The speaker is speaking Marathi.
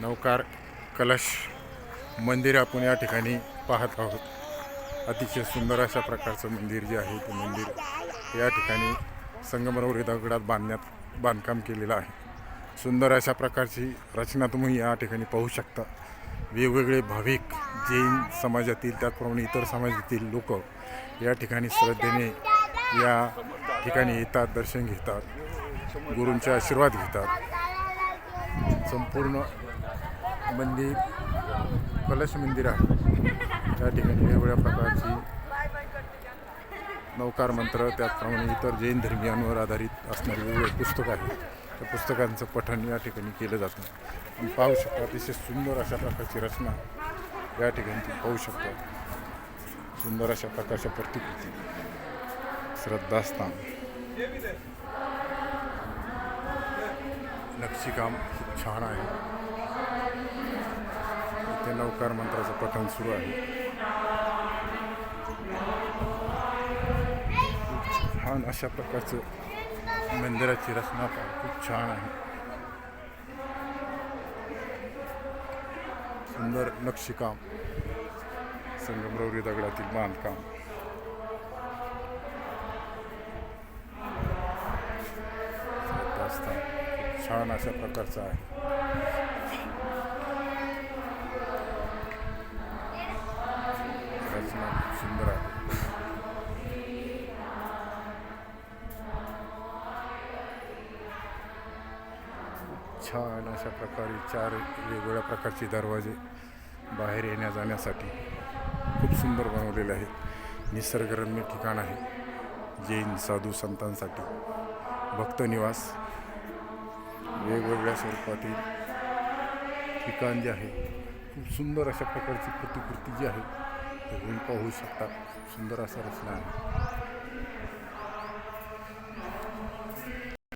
नवकार कलश मंदिर आपण या ठिकाणी पाहत आहोत। अतिशय सुंदर अशा प्रकारचं मंदिर जे आहे ते मंदिर या ठिकाणी संगमरवरी दगडात बांधकाम केलेलं आहे। सुंदर अशा प्रकारची रचना तुम्ही या ठिकाणी पाहू शकता। वेगवेगळे भाविक जैन समाजातील त्याचप्रमाणे इतर समाजातील लोक या ठिकाणी श्रद्धेने या ठिकाणी येतात, दर्शन घेतात, गुरूंचे आशीर्वाद घेतात। संपूर्ण मंदिर कलश मंदिर आहे। त्या ठिकाणी वेगवेगळ्या प्रकारची नवकार मंत्र त्याचप्रमाणे इतर जैन धर्मियांवर आधारित असणारे वेगवेगळे पुस्तक आहेत। त्या पुस्तकांचं पठण या ठिकाणी केलं जातं। आपण पाहू शकता अतिशय सुंदर अशा प्रकारची रचना या ठिकाणी तुम्ही पाहू शकता। सुंदर अशा प्रकारच्या प्रतिकृती, श्रद्धास्थान, नक्षीकाम खूप छान आहे। इथे नवकार मंत्राचं पठण सुरू आहे। खूप छान अशा प्रकारचं मंदिराची रचना खूप छान आहे। सुंदर नक्षीकाम, संगमरवरी दगडातील बांधकाम, श्रद्धास्थान खूप छान अशा प्रकारचं आहे। रचना खूप सुंदर आहे। छान अशा प्रकारे 4 वेगवेगळ्या प्रकारचे दरवाजे बाहेर येण्या जाण्यासाठी खूप सुंदर बनवलेले आहेत। निसर्गरम्य ठिकाण आहे। जैन साधू संतांसाठी भक्त निवास, वेगवेगळ्या स्वरूपातील ठिकाण जे आहे खूप सुंदर अशा प्रकारची प्रतिकृती जी आहे ते तुम्ही पाहू शकता। सुंदर असा रचना आहे।